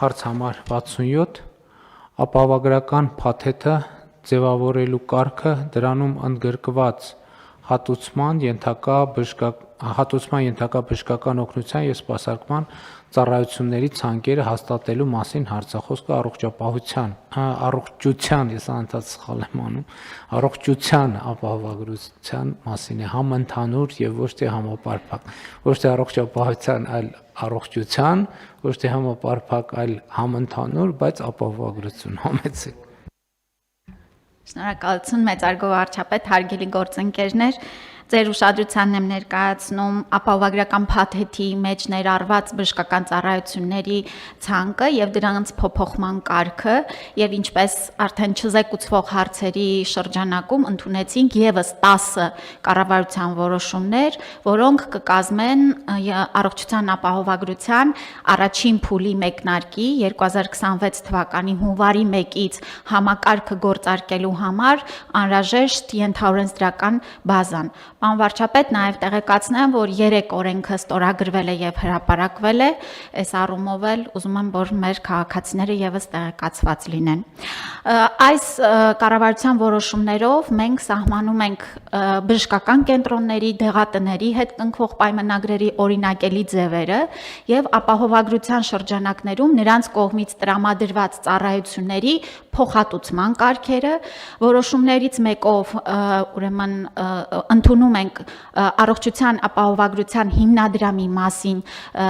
Հարց համար 67 ապահովագրական փաթեթը ձևավորելու կարգը դրանում ընդգրկված հատուցման ենթակա բժշկական օգնության և սպասարկման ծառայությունների ցանկերը հաստատելու մասին հարց է, խոսքը առողջության ապահովագրության մասին է, համընդհանուր և ոչ թե համապարփակ, ոչ թե առողջապահության, այլ առողջության, ոչ թե համապարփակ, այլ համընդհանուր, բայց ապահովագրություն, համեցեք։ Շնորհակալություն մեծարգո վարչապետ, հարգելի գործընկերներ, ձեր ուշադրությանն եմ ներկայացնում ապահովագրական փաթեթի մեջ ներառված բժշկական ծառայությունների ցանկը եւ դրանց փոփոխման կարգը եւ ինչպես արդեն չզեկուցվող հարցերի շրջանակում ընդունեցինք եւս 10 կառավարության որոշումներ, որոնք կկազմեն առողջության ապահովագրության առաջին փուլի մեկնարկի 2026 թվականի հունվարի 1-ից համակարգը գործարկելու համար անհրաժեշտ ենթաօրենսդրական բազան։ Պարոն վարչապետ, նաև տեղեկացնեմ, որ 3 օրենքը ստորագրվել է եւ հրապարակվել է, այս առումով էլ ուզում եմ, որ մեր քաղաքացիները եւս տեղեկացված լինեն։ Այս կառավարության որոշումներով մենք սահմանում ենք բժշկական կենտրոնների, դեղատների հետ կնքվող պայմանագրերի օրինակելի ձևերը եւ ապահովագրության շրջանակներում նրանց կողմից տրամադրված ծառայությունների փոխհատուցման կարգերը, որոշումներից մեկով ուրեմն ընդունում ենք առողջության ապահովագրության հիմնադրամի մասին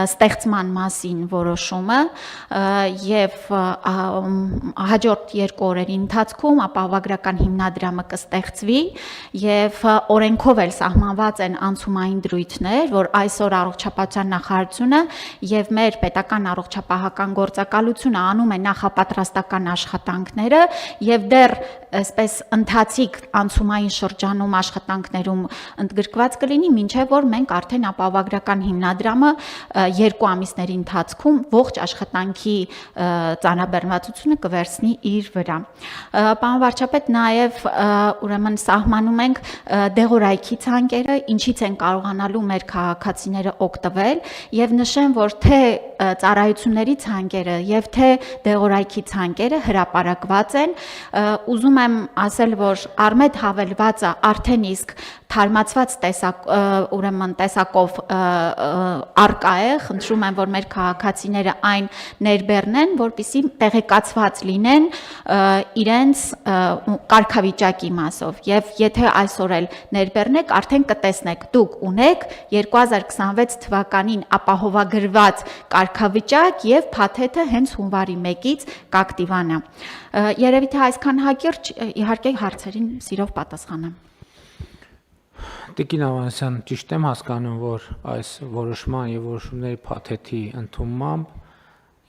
ստեղծման մասին որոշումը եւ հաջորդ 2 օրերի ընթացքում ապահովագրական հիմնադրամը կստեղծվի եւ օրենքով էլ սահմանված են անցումային դրույթներ, որ այսօր առողջապահության նախարարությունը եւ մեր պետական առողջապահական գործակալությունը անում է նախապատրաստական աշխատանքները եւ դեռ այսպես ընթացիկ անցումային շրջանում աշխատանքներում ընդգրկված կլինի, մինչև որ մենք արդեն ապահովագրական հիմնադրամը 2 ամիսների ընթացքում ողջ աշխատանքի ծանրաբեռնվածությունը կվերցնի իր վրա։ Պարոն վարչապետ, նաև ուրեմն սահմանում ենք դեղորայքի ցանկերը, ինչից են կարողանալու մեր քաղաքացիները օգտվել եւ նշեմ, որ թե ծառայությունների ցանկերը եւ թե դեղորայքի ցանկերը հրապարակված են, ուզում եմ ասել, որ Արմեդ հավելվածը արդեն իսկ թարմացված տեսակով արկա է, խնդրում եմ, որ մեր քաղաքացիները այն ներբեռնեն, որպեսզի տեղեկացված լինեն իրենց կարգավիճակի մասով եւ եթե այսօր էլ ներբեռնեք, արդեն կտեսնեք, դուք ունեք 2026 թվականին ապահովագրված կարգավիճակ եւ փաթեթը հենց հունվարի 1-ից կակտիվանա։ Երևի թե այսքան հակիրճ, իհարկե հարցերին սիրով պատասխանեմ։ Տիկին Ավանեսյան, ճիշտ եմ հասկանում, որ այս որոշման եւ որոշումների փաթեթի ընդունմամբ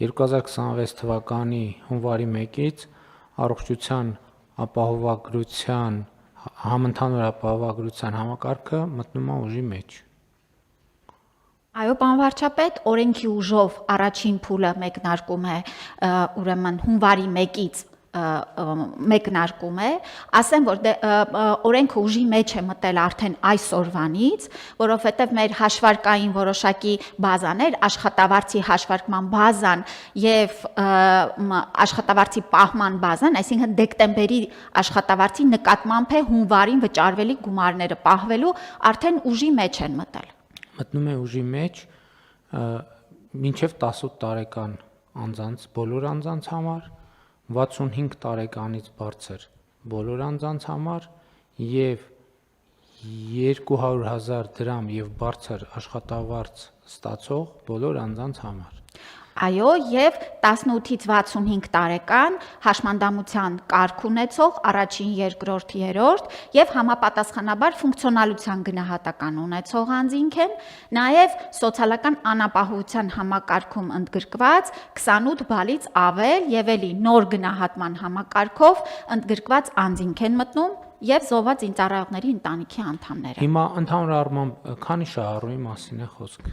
2026 թվականի հունվարի 1-ից առողջության ապահովագրության համընդհանուր ապահովագրության համակարգը մտնում է ուժի մեջ։ Այո, պարոն վարչապետ, օրենքի ուժով առաջին փուլը մեկնարկում է ուրեմն հունվարի 1-ից մեկնարկում է, ասեմ, որ օրենքը ուժի մեջ է մտել արդեն այսօրվանից, որովհետև մեր հաշվարկային որոշակի բազաներ, աշխատավարձի հաշվարկման բազան եւ աշխատավարձի պահման բազան, այսինքն դեկտեմբերի աշխատավարձի նկատմամբ է հունվարին վճարվելի գումարները պահվելու արդեն ուժի մեջ են մտել։ Մտնում է ուժի մեջ մինչև 18 տարեկան անձանց, բոլոր անձանց համար 65 տարեկանից բարձր բոլոր անձանց համար եւ 200,000 դրամ եւ բարձր աշխատավարձ ստացող բոլոր անձանց համար։ Այո, եւ 18-ից 65 տարեկան հաշմանդամության կարգ ունեցող առաջին, երկրորդ, երրորդ եւ համապատասխանաբար ֆունկցիոնալության գնահատական ունեցող անձինք են, նաեւ սոցիալական անապահովության համակարգում ընդգրկված 28 բալից ավել եւ էլի նոր գնահատման համակարգով ընդգրկված անձինք են մտնում եւ զոհված ինձարայողների ընտանիքի անդամները։ Հիմա ընդհանուր առմամբ քանի շահառուի մասին է խոսքը։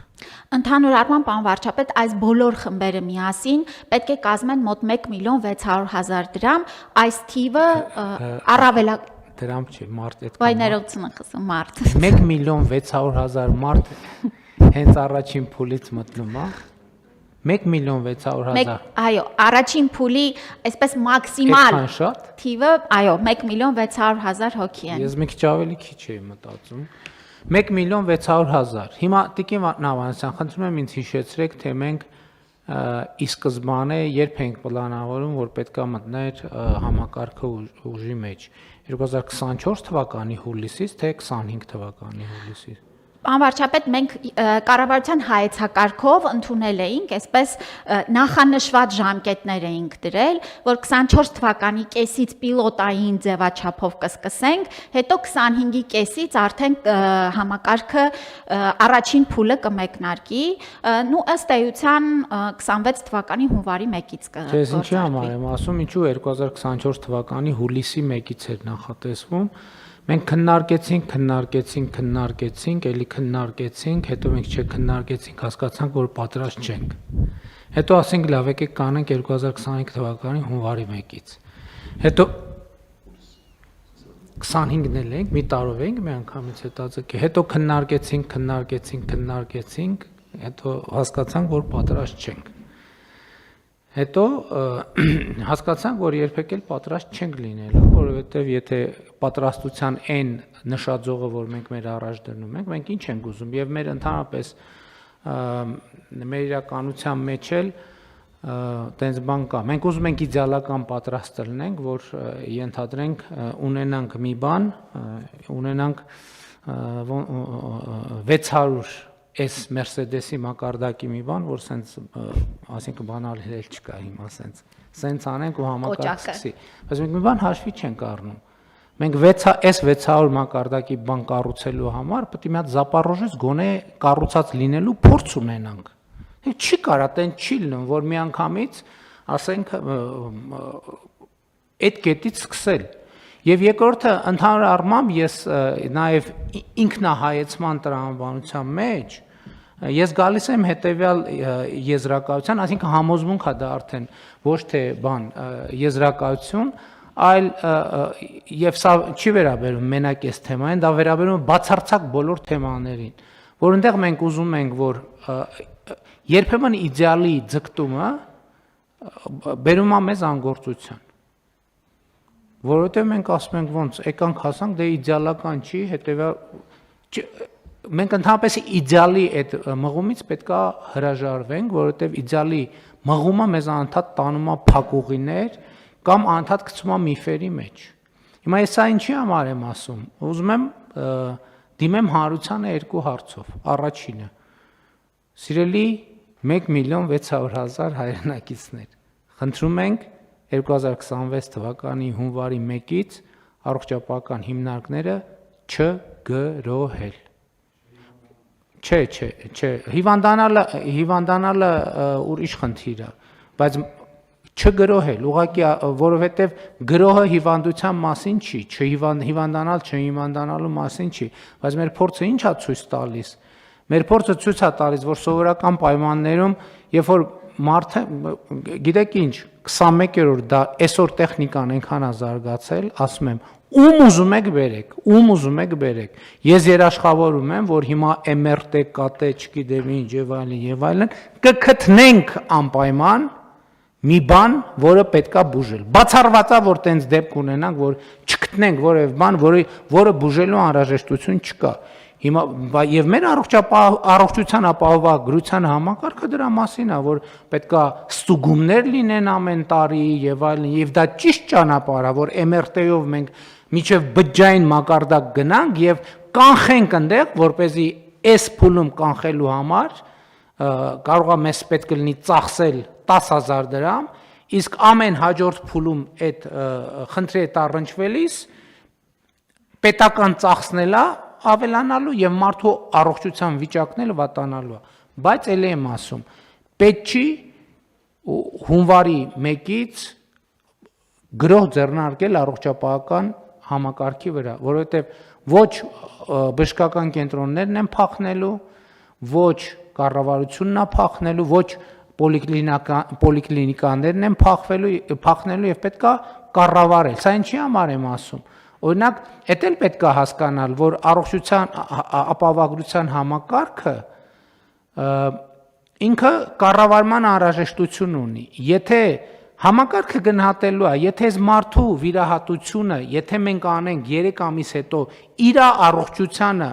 Ընդհանուր առմամբ, պարոն վարչապետ, այս բոլոր խմբերը միասին պետք է կազմեն մոտ 1,600,000 դրամ, այս թիվը առավելակ դրամ չէ, մարդ այդ Վայ ներողություն խսում մարդ։ 1,600,000 մարդ հենց առաջին փուլից մտնում է։ 1.600.000 Այո, առաջին փուլի այսպես մաքսիմալ Այդքան շատ։ թիվը, այո, 1.600.000 հոգի են։ Ես մի քիչ ավելի քիչ էի մտածում 1.600.000 Հիմա Տիկին Նավանեսյան, խնդրում եմ ինձ հիշեցրեք, թե մենք ի սկզբանե երբ ենք պլանավորում, որ պետքա մտներ համակարգը ուժի մեջ 2024 թվականի հուլիսից թե 25 թվականի հուլիսից Անվարչապետ մենք կառավարության հայեցակարգով ընդունել էինք, այսպես նախանշված ժամկետներ էինք դրել, որ 24 թվականի կեսից պիլոտային ձևաչափով կսկսենք, հետո 25-ի կեսից արդեն համակարգը առաջին փուլը կմեկնարկի, ու ըստ էության 26 թվականի հունվարի 1-ից կգործարկվի։ Ես ինչի համար եմ ասում, ինչու 2024 թվականի հուլիսի 1-ից էր նախատեսվում Մենք քննարկեցինք, էլի քննարկեցինք, հետո մենք չքննարկեցինք, հասկացանք, որ պատրաստ չենք։ Հետո ասենք լավ, եկեք կանենք 2025 թվականի հունվարի 1-ից։ Հետո 25-ն էլ ենք, մի տարով ենք, մի անգամից հետաձգի։ Հետո քննարկեցինք, հետո հասկացանք, որ պատրաստ չենք։ Հետո հասկացանք, որ երբեք էլ պատրաստ չենք լինելու, որովհետև եթե պատրաստության այն նշաձողը, որ մենք մեր առաջ դնում ենք, մենք ինչ ենք ուզում եւ մեր ընդհանրապես մեր իրականության մեջ էլ տենց բան կա։ Մենք ուզում ենք իդեալական պատրաստ լինենք, որ ենթադրենք ունենանք մի բան, ունենանք 600 Այս Mercedes-ի մակարդակի մի բան, որ սենց, ասենք բանալ էլ չկա հիմա սենց անենք ու համակարգ սկսի։ Բայց մենք մի բան հաշվի չենք առնում։ Մենք այս 600 մակարդակի բան կառուցելու համար պետք է մի հատ Zaporožets գոնե կառուցած լինելու փորձ ունենանք։ Չի կարա տեն չի լինում, որ մի անգամից ասենք այդ կետից սկսել։ Եվ երկրորդը ընդհանուր առմամբ ես նաև ինքնահայեցման տրամաբանության մեջ ես գալիս եմ հետևյալ եզրակացության, այսինքն համոզմունք է դա արդեն ոչ թե բան եզրակացություն, այլ եւ սա չի վերաբերում մենակ այս թեմային, դա վերաբերում է բացարձակ բոլոր թեմաներին, որ այնտեղ մենք ուզում ենք, որ երբեմն իդեալի ձգտումը բերում է մեզ անգործության Որովհետև մենք ասում ենք ոնց եկանք հասանք դե իդեալական չի, հետևյալ մենք ընդհանրապես իդեալի այդ մղումից պետքա հրաժարվենք, որովհետև իդեալի մղումը մեզ անընդհատ տանում է փակուղիներ կամ անընդհատ գցում է միֆերի մեջ։ Հիմա ես սա ինչի համար եմ ասում։ Ուզում եմ դիմեմ հանրությանը երկու հարցով։ Առաջինը Սիրելի 1.600.000 հայրենակիցներ, խնդրում ենք 2026 թվականի հունվարի 1-ից առողջապահական հիմնարկները չգրոհել։ Չէ, հիվանդանալը ուրիշ խնդիր է, բայց չգրոհել, ուղղակի որովհետև գրոհը հիվանդության մասին չի, հիվանդանալ չհիվանդանալու մասին չի, բայց մեր փորձը ինչ է ցույց տալիս։ Մեր փորձը ցույց է տալիս, որ սովորական պայմաններում, երբ որ մարդը, գիտեք ինչ, 21-րդ դա այսօր տեխնիկան այնքան է զարգացել, ասում եմ, ուզում եք բերեք։ Ես երաշխավորում եմ, որ հիմա MRT, KT, չգիտեմ ինչ եւ այլն, կգտնենք անպայման մի բան, որը պետքա բուժել։ Բացառված է, որ տենց դեպք ունենանք, որ չգտնենք որևէ բան, որը բուժելու անհրաժեշտություն չկա։ Հիմա եւ մեր առողջության ապահովագրության համակարգը դրա մասին է, որ պետքա ստուգումներ լինեն ամեն տարի եւ այլն, եւ դա ճիշտ ճանապարհ է, որ MRT-ով մենք միջև բջջային մակարդակ գնանք եւ կանխենք այնտեղ, որպեսզի այս փուլում կանխելու համար կարող է մեզ պետք լինի ծախսել 10000 դրամ, իսկ ամեն հաջորդ փուլում այդ խնդրի հետ առնչվելիս պետական ծախսն է ավելանալու եւ մարդու առողջության վիճակն էլ վատանալու է, բայց ելի եմ ասում, պետք չի հունվարի 1-ից գրող ձեռնարկել առողջապահական համակարգի վրա, որովհետեւ ոչ բժշկական կենտրոններն են փախնելու, ոչ կառավարությունն է փախնելու, ոչ պոլիկլինիկաներն են փախնելու եւ պետքա կառավարել։ Սա ինչի համար եմ ասում։ Օրինակ, դա էլ պետք է հասկանալ, որ առողջության ապահովագրության համակարգը ինքը կառավարման անհրաժեշտություն ունի։ Եթե համակարգը գնահատելու է, եթե այս մարդու վիրահատությունը, եթե մենք անենք 3 ամիս հետո իր առողջությանը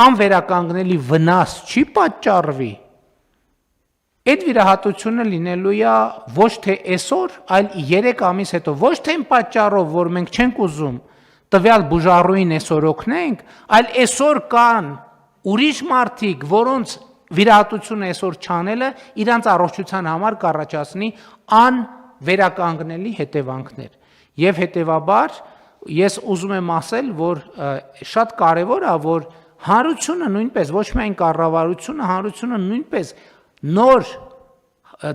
անվերականգնելի վնաս չի պատճառվի, այդ վիրահատությունը լինելու է ոչ թե այսօր, այլ 3 ամիս հետո, ոչ թե այն պատճառով, որ մենք չենք ուզում տվյալ բուժառուին այսօր օգնենք, այլ այսօր կան ուրիշ մարդիկ, որոնց վիրահատությունը այսօր չանելը իրանց առողջության համար կառաջացնի անվերականգնելի հետևանքներ։ Եվ հետևաբար ես ուզում եմ ասել, որ շատ կարևոր է, որ հանրությունը նույնպես, ոչ միայն կառավարությունը, հանրությունը նույնպես նոր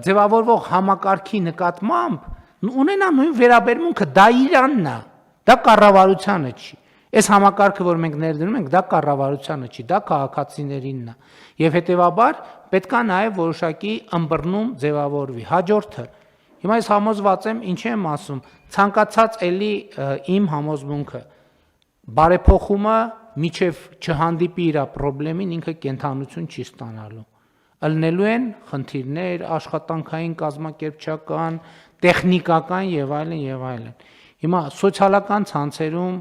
ձևավորվող համակարգի նկատմամբ ունենա նույն վերաբերմունքը, դա իրանն է, դա կառավարությանը չի։ Այս համակարգը, որ մենք ներդնում ենք, դա կառավարությանը չի, դա քաղաքացիներինն է։ Եվ հետևաբար պետք է նաև որոշակի ըմբռնում ձևավորվի։ Հաջորդը, հիմա ես համոզված եմ, ինչ եմ ասում, ցանկացած էլի իմ համոզմունքը, բարեփոխումը միջև չհանդիպի իր խնդրին, ինքը կենթանություն չի ստանալու։ Ելնելու են խնդիրներ, աշխատանքային, կազմակերպչական, տեխնիկական եւ այլն եւ այլն։ Հիմա սոցիալական ցանցերում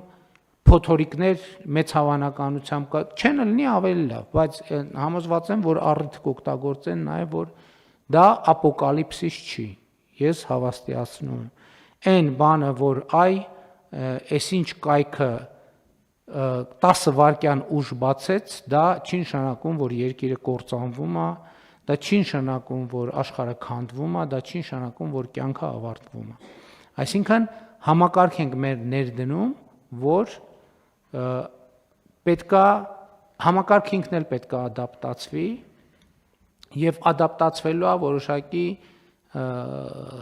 փոթորիկներ մեծ հավանականությամբ չեն լինի ավելի լավ, բայց համոզված եմ, որ առիթ կօգտագործեն նաեւ, որ դա ապոկալիպսիս չի։ Ես հավաստիացնում եմ։ Այն բանը, որ այսինչ կայքը 10 վայրկյան ուժ բացեց, դա չի նշանակում, որ երկիրը կործանվում է, դա չի նշանակում, որ աշխարհը քանդվում է, դա չի նշանակում, որ կյանքը ավարտվում է։ Այսինքն համակարգ ենք մեր ներդնում, որ պետքա համակարգ ինքն էլ պետքա ադապտացվի եւ ադապտացվելու է որոշակի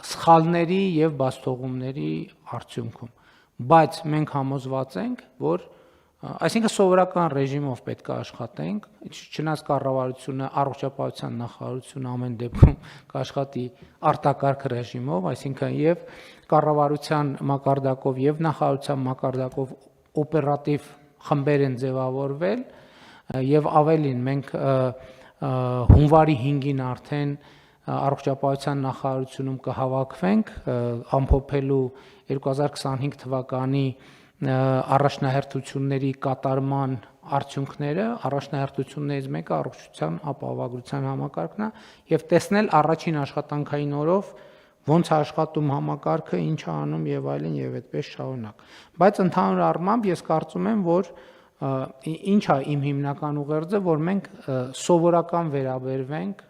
սխալների եւ բացթողումների արդյունքում, բայց մենք համոզված ենք, որ այսինքն սովորական ռեժիմով պետք է աշխատենք, չնայած կառավարությունը, առողջապահության նախարարությունը ամեն դեպքում կաշխատի արտակարգ ռեժիմով, այսինքն եւ կառավարության մակարդակով եւ նախարարության մակարդակով օպերատիվ խմբեր են ձևավորվել եւ ավելին մենք հունվարի 5-ին արդեն առողջապահության նախարարությունում կհավաքվենք ամփոփելու 2025 թվականի առաջնահերթությունների կատարման արդյունքները, առաջնահերթություններից մեկը առողջության ապահովագրության համակարգն է եւ տեսնել առաջին աշխատանքային օրով ոնց է աշխատում համակարգը, ինչ է անում եւ այլն եւ այդպես շարունակ։ Բայց ընդհանուր առմամբ ես կարծում եմ, որ ինչ է իմ հիմնական ուղերձը, որ մենք սովորական վերաբերվենք,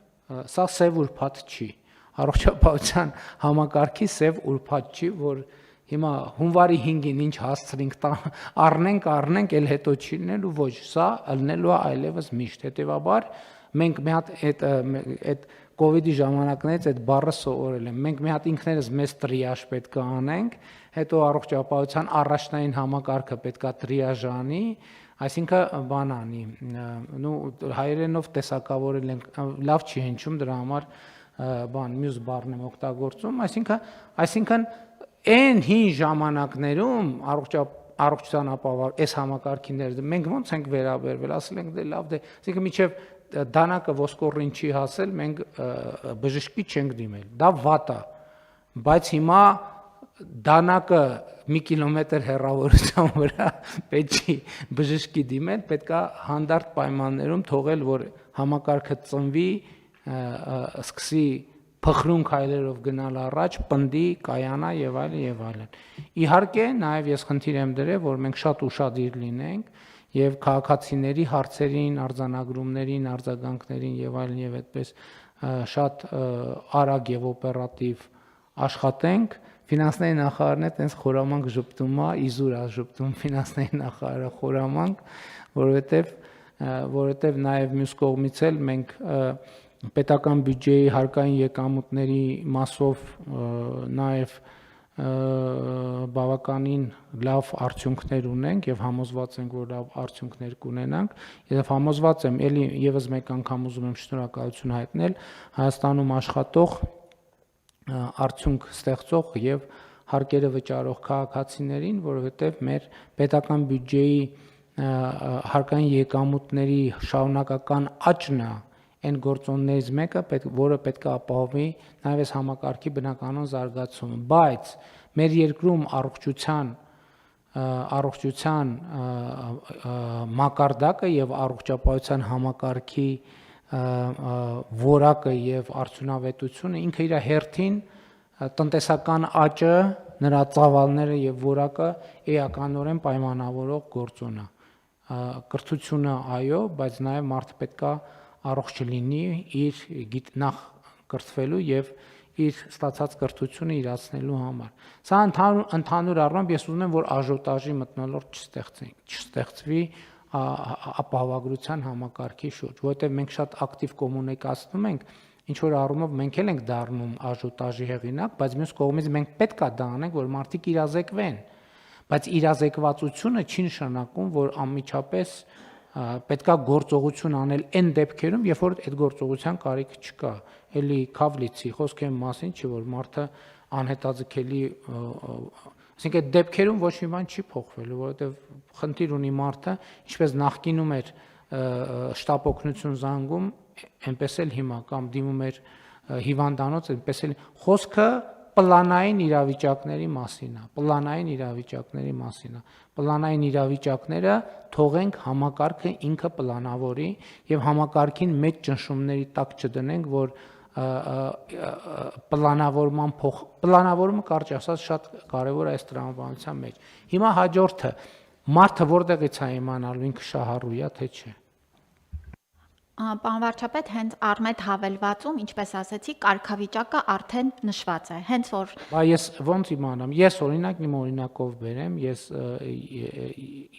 սա սև ուրբաթ չի։ Առողջապահության համակարգի սև ուրբաթ չի, որ հիմա հունվարի 5-ին ինչ հասցրինք, առնենք, էլ հետո չի լինելու, ոչ, սա ելնելու է այլևս միշտ։ Հետևաբար մենք մի հատ այդ կոവിഡ്ի ժամանակներից այդ բառը սովորել եմ։ Մենք մի հատ ինքներս մեծ տրիաժ պետք է անենք, հետո առողջապահության առաջնային համակարգը պետք է տրիաժ անի, այսինքն բան անի, հայերենով տեսակավորել ենք, լավ չի հնչում, դրա համար մյուս բառն եմ օգտագործում, այսինքն այն հին ժամանակներում առողջության ապահովար այս համակարգիները մենք ոնց ենք վերաբերվել, ասել ենք դե լավ, դե, այսինքն միջև դանակը ոսկորին չի հասել, մենք բժշկի չենք դիմել, դա վատ է, բայց հիմա դանակը մի կիլոմետր հեռավորության վրա պետք չի բժշկի դիմել, պետք է հանդարտ պայմաններում թողել, որ համակարգը ծնվի, սկսի փխրուն քայլերով գնալ առաջ, պնդի, կայանա եւ այլն եւ այլն։ Իհարկե, նաեւ ես խնդիր եմ դրել, որ մենք շատ ուշադիր լինենք եւ քաղաքացիների հարցերին, արձանագրումներին, արձագանքներին եւ այլն եւ այդպես շատ արագ եւ օպերատիվ աշխատենք։ Ֆինանսների նախարարն է տենց խորամանկ ժպտում է, իզուր է ժպտում ֆինանսների նախարարը խորամանկ, որովհետեւ նաեւ մյուս կողմից էլ մենք պետական բյուջեի հարկային եկամուտների մասով նաև բավականին լավ արդյունքներ ունենք եւ համոզված ենք, որ լավ արդյունքներ կունենանք եւ համոզված եմ, ելի եւս մեկ անգամ ուզում եմ շնորհակալություն հայտնել Հայաստանում աշխատող արդյունք ստեղծող եւ հարկերը վճարող քաղաքացիներին, որովհետեւ մեր պետական բյուջեի հարկային եկամուտների շարունակական աճն է այն գործոններից մեկը, որը պետք է ապահովի նաև այս համակարգի բնականոն զարգացումը, բայց մեր երկրում առողջության մակարդակը եւ առողջապահության համակարգի որակը եւ արդյունավետությունը ինքը իր հերթին տնտեսական աճը, նրա ծավալները եւ որակը էականորեն պայմանավորող գործոն է։ Կրթությունը այո, բայց նաեւ մարդը պետքա առողջ լինի իր նախ կրթվելու եւ իր ստացած կրթությունը իրացնելու համար։ Սա ընդհանուր առմամբ ես ուզում եմ, որ աժոտաժի մթնոլորտ չստեղծվի ապահովագրության համակարգի շուրջ, որովհետև մենք շատ ակտիվ կոմունիկացնում ենք, ինչ որ առումով մենք էլ ենք դառնում աժոտաժի հեղինակ, բայց մյուս կողմից մենք պետք է դա անենք, որ մարդիկ իրազեկվեն, բայց իրազեկվածությունը չի նշանակում, որ անմիջապես պետքա գործողություն անել այն դեպքերում, երբ որ այդ գործողության կարիք չկա։ Էլի Քավլիցի խոսքերի մասին չի, որ մարդը անհետաձգելի, այսինքն այդ դեպքերում ոչ մի բան չի փոխվելու, որովհետև խնդիր ունի մարդը, ինչպես նախկինում էր շտապ օգնություն զանգում, այնպես էլ հիմա կամ դիմում էր հիվանդանոց, այնպես էլ խոսքը պլանային իրավիճակների մասին է, պլանային իրավիճակները թողենք համակարգը ինքը պլանավորի եւ համակարգին մեծ ճնշումների տակ չդնենք, որ պլանավորումը կարճ ասած շատ կարևոր է այս տրամաբանության մեջ։ Հիմա հաջորդը մարդը որտեղից է իմանալու ինքը շահառու է թե չէ։ Պարոն վարչապետ, հենց Արմեդ հավելվածում, ինչպես ասեցի, կարգավիճակը արդեն նշված է, հենց որ Բա ես ոնց իմանամ, ես օրինակ իմ օրինակով բերեմ,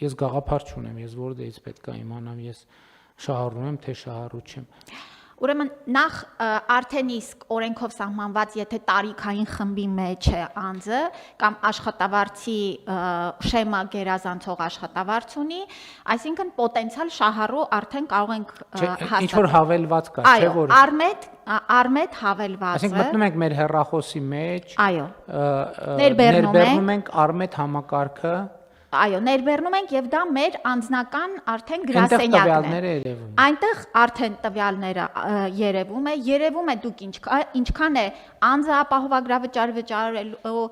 ես գաղափար չունեմ, ես որտեղից պետք է իմանամ, ես շահառու եմ թե շահառու չեմ։ Ուրեմն նախ արդեն իսկ օրենքով սահմանված, եթե տարիքային խմբի մեջ է անձը կամ աշխատավարձի շեմա գերազանցող աշխատավարձ ունի, այսինքն պոտենցիալ շահառու արդեն կարող ենք հասնել։ Ինչ որ հավելված կա, չէ՞ որ։ Արմեդ հավելվածը։ Այսինքն մտնում ենք մեր հեռախոսի մեջ, այո, ներբեռնում ենք Արմեդ համակարգը։ Այո, ներբեռնում ենք եւ դա մեր անձնական արդեն գրասենյակն է։ Այնտեղ արդեն տվյալները երևում է դուք ինչքան է անձը ապահովագրավճար վճարելու,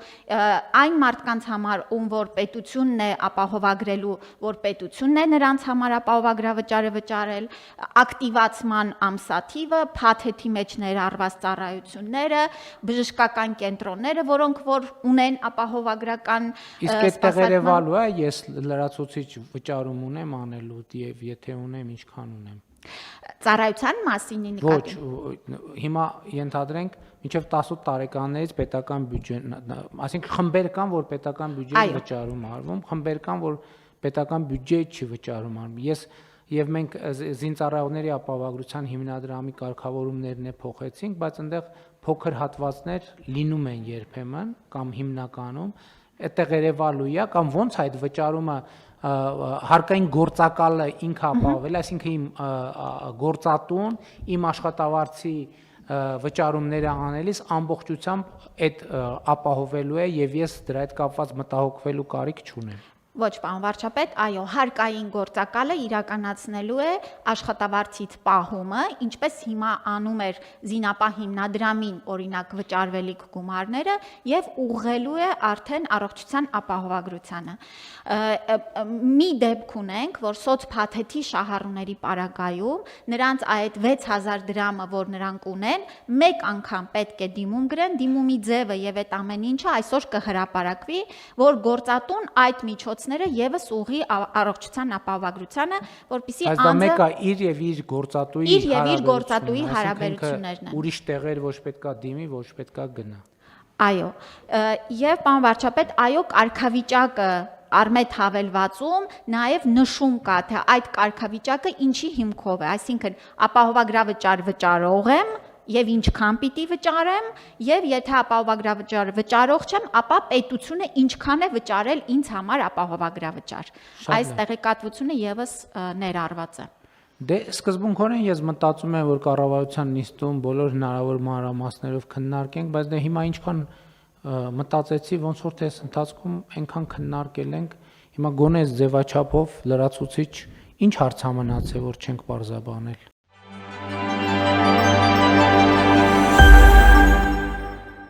այն մարդկանց համար, ում որ պետությունն է ապահովագրելու, որ պետությունն է նրանց համար ապահովագրավճարը վճարել, ակտիվացման ամսաթիվը, փաթեթի մեջ ներառված ծառայությունները, բժշկական կենտրոնները, որոնք որ ունեն ապահովագրական Իսկ այդ տեղերևալու է ես լրացուցիչ վճարում ունեմ անելու եւ եթե ունեմ ինչքան ունեմ։ Ծառայության մասին նկատի։ Ոչ, հիմա ենթադրենք մինչև 18 տարեկաններից պետական բյուջեն, այսինքն խմբեր կան, որ պետական բյուջեի վճարում արվում, խմբեր կան, որ պետական բյուջեի չի վճարում արվում։ Եվ մենք զինծառայողների ապահովագրության հիմնադրամի կարգավորումներն է փոխեցինք, բայց այնտեղ փոքր հատվածներ լինում են երբեմն կամ հիմնականում այդտեղ երևալու է կամ ոնց այդ վճարումը հարկային գործակալը ինքը ապահովել, այսինքն իմ գործատուն իմ աշխատավարձի վճարումները անելիս ամբողջությամբ այդ ապահովելու է եւ ես դրա հետ կապված մտահոգվելու կարիք չունեմ։ Ոչ, պարոն վարչապետ, այո, հարկային գործակալը իրականացնելու է աշխատավարձից պահումը, ինչպես հիմա անում էր զինապահ հիմնադրամին օրինակ վճարվելիք գումարները եւ ուղղելու է արդեն առողջության ապահովագրությանը։ Մի դեպք ունենք, որ սոցփաթեթի շահառուների պարագայում նրանց այդ 6000 դրամը, որ նրանք ունեն, մեկ անգամ պետք է դիմում գրեն, դիմումի ձևը եւ այդ ամեն ինչը այսօր կհրապարակվի, որ գործատուն այդ միջոց եւս ուղի առողջության ապահովագրությանը, որպեսզի անձը Բայց դա մեկը իր եւ իր գործատուի հարաբերություններն են։ Ուրիշ տեղեր ոչ պետքա դիմի, ոչ պետքա գնա։ Այո, եւ պարոն վարչապետ, այո, կարգավիճակը Արմեդ հավելվածում նաև նշում կա, թե այդ կարգավիճակը ինչի հիմքով է, այսինքն ապահովագրավճար վճարող եմ եւ ինչքան պիտի վճարեմ, եւ եթե ապահովագրավճար վճարող չեմ, ապա պետությունը ինչքան է վճարել ինձ համար ապահովագրավճար։ Այս տեղեկատվությունը եւս ներառված է։ Դե սկզբունքորեն ես մտածում եմ, որ կառավարության նիստում բոլոր հնարավոր մանրամասներով քննարկենք, բայց դե հիմա ինչքան մտածեցի, ոնց որ թե ընթացքում այնքան քննարկել ենք, հիմա գոնե ձևաչափով լրացուցիչ ինչ հարց մնաց է, որ չենք բարձաբանել։